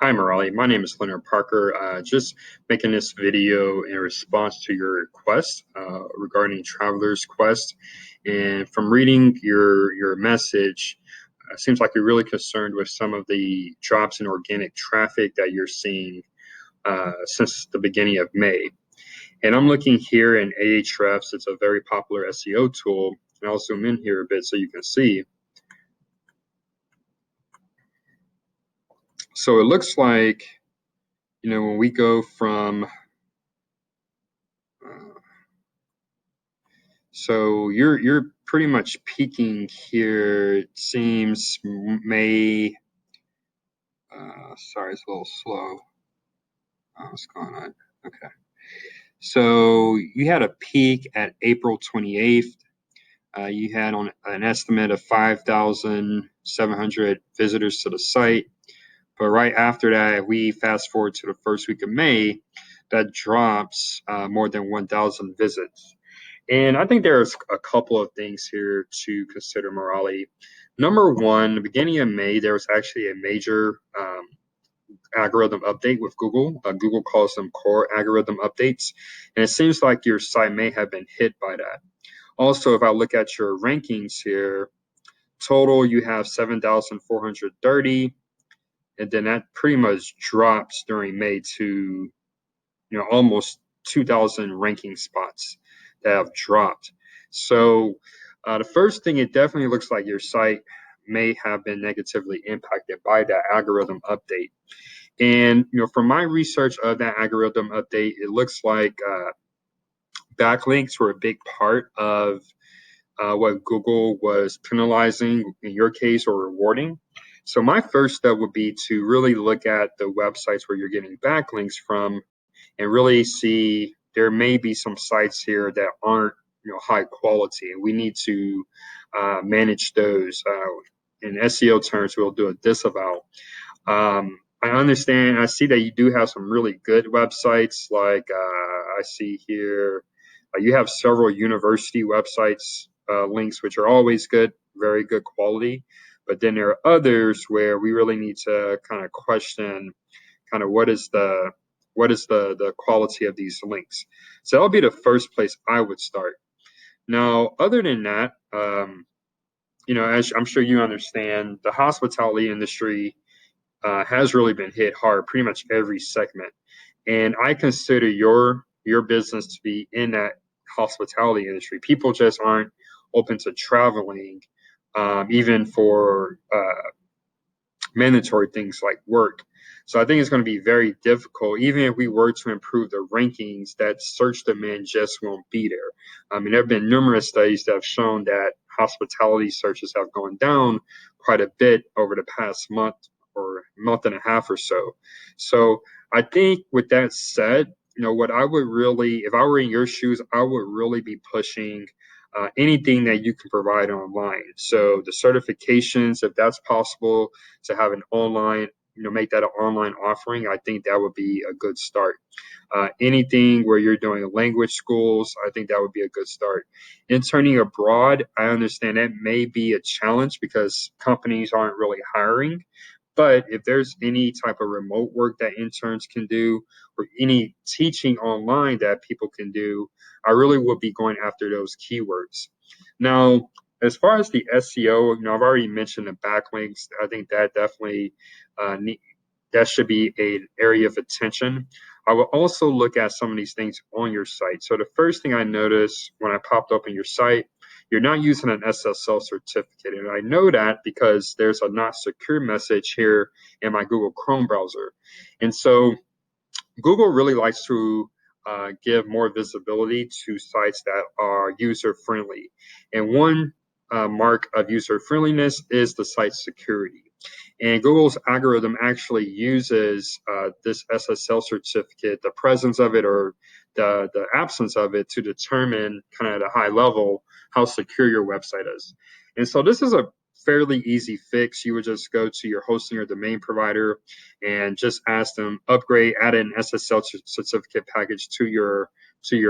Hi, Morali. My name is Leonard Parker. Just making this video in response to your request regarding Traveler's Quest. And from reading your message, it seems like you're really concerned with some of the drops in organic traffic that you're seeing since the beginning of May. And I'm looking here in Ahrefs. It's a very popular SEO tool. And I'll zoom in here a bit so you can see. So it looks like, when we go from so you're pretty much peaking here. It seems May. Sorry, it's a little slow. What's going on? Okay. So you had a peak at April 28th. You had on an estimate of 5,700 visitors to the site. But right after that, we fast forward to the first week of May, that drops more than 1,000 visits. And I think there's a couple of things here to consider, Morali. Number one, the beginning of May, there was actually a major algorithm update with Google. Google calls them core algorithm updates. And it seems like your site may have been hit by that. Also, if I look at your rankings here, total you have 7,430. And then that pretty much drops during May to almost 2,000 ranking spots that have dropped. So the first thing, it definitely looks like your site may have been negatively impacted by that algorithm update. And from my research of that algorithm update, it looks like backlinks were a big part of what Google was penalizing in your case or rewarding. So my first step would be to really look at the websites where you're getting backlinks from and really see there may be some sites here that aren't high quality, and we need to manage those. In SEO terms, we'll do a disavow. I understand. I see that you do have some really good websites. Like I see here, you have several university websites links, which are always good, very good quality. But then there are others where we really need to kind of question kind of what is the quality of these links. So that'll be the first place I would start. Now, other than that, as I'm sure you understand, the hospitality industry has really been hit hard, pretty much every segment. And I consider your business to be in that hospitality industry. People just aren't open to traveling, even for mandatory things like work. So I think it's going to be very difficult, even if we were to improve the rankings, that search demand just won't be there. I mean, there have been numerous studies that have shown that hospitality searches have gone down quite a bit over the past month or month and a half or so. So I think with that said, what I would really, if I were in your shoes, I would really be pushing anything that you can provide online. So the certifications, if that's possible, to have an online, make that an online offering, I think that would be a good start. Anything where you're doing language schools, I think that would be a good start. Interning abroad, I understand that may be a challenge because companies aren't really hiring. But if there's any type of remote work that interns can do or any teaching online that people can do, I really would be going after those keywords. Now, as far as the SEO, I've already mentioned the backlinks. I think that definitely that should be an area of attention. I will also look at some of these things on your site. So the first thing I noticed when I popped up in your site, you're not using an SSL certificate. And I know that because there's a not secure message here in my Google Chrome browser. And so Google really likes to give more visibility to sites that are user friendly. And one mark of user friendliness is the site security. And Google's algorithm actually uses this SSL certificate, the presence of it or the absence of it, to determine kind of at a high level how secure your website is. And so this is a fairly easy fix. You would just go to your hosting or domain provider and just ask them upgrade, add an SSL certificate package to your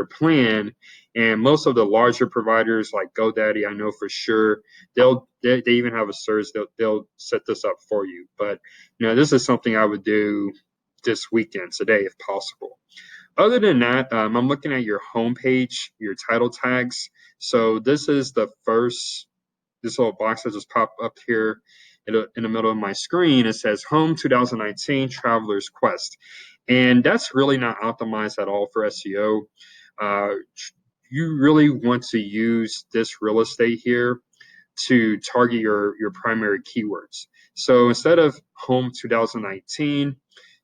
plan, And most of the larger providers like GoDaddy, I know for sure, they even have a surge. They'll set this up for you. But this is something I would do this weekend, today, if possible. Other than that, I'm looking at your homepage, your title tags. So this is this little box that just popped up here in the middle of my screen. It says Home 2019 Traveler's Quest. And that's really not optimized at all for SEO. Uh, you really want to use this real estate here to target your primary keywords. So instead of Home 2019,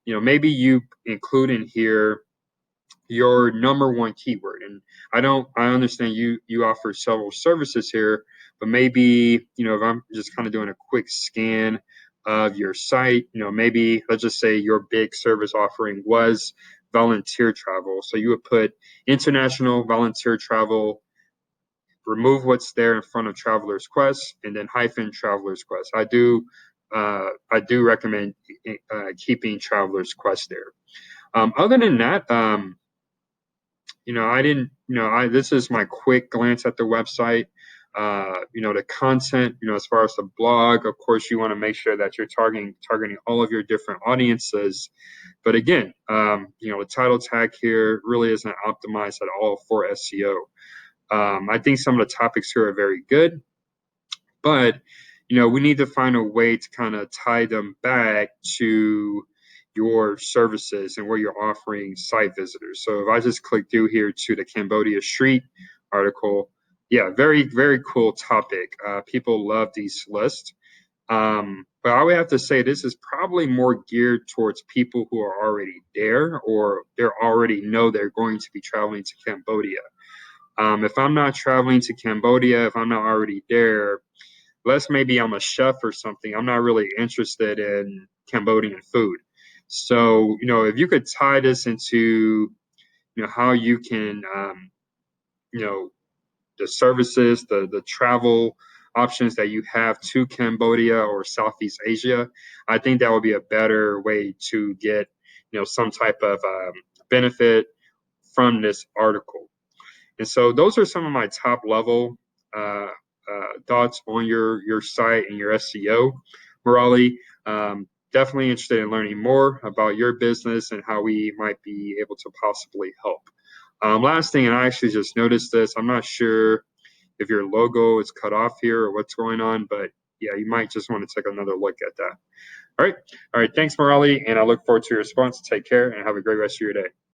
maybe you include in here your number one keyword. And I understand you offer several services here, but maybe, if I'm just kind of doing a quick scan of your site, maybe let's just say your big service offering was volunteer travel. So you would put international volunteer travel, remove what's there in front of Traveler's Quest, and then hyphen Traveler's Quest. I do recommend keeping Traveler's Quest there. Other than that, I didn't, this is my quick glance at the website. The content, as far as the blog, of course, you want to make sure that you're targeting all of your different audiences. But again, the title tag here really isn't optimized at all for SEO. I think some of the topics here are very good, but we need to find a way to kind of tie them back to your services and where you're offering site visitors. So if I just click through here to the Cambodia Street article, yeah, very, very cool topic. People love these lists. But I would have to say this is probably more geared towards people who are already there, or they already know they're going to be traveling to Cambodia. If I'm not traveling to Cambodia, if I'm not already there, unless maybe I'm a chef or something, I'm not really interested in Cambodian food. So, if you could tie this into, how you can, the services, the travel options that you have to Cambodia or Southeast Asia, I think that would be a better way to get, some type of benefit from this article. And so those are some of my top level thoughts on your site and your SEO. Morali, definitely interested in learning more about your business and how we might be able to possibly help. Last thing, and I actually just noticed this, I'm not sure if your logo is cut off here or what's going on, but yeah, you might just want to take another look at that. All right. Thanks, Morali, and I look forward to your response. Take care and have a great rest of your day.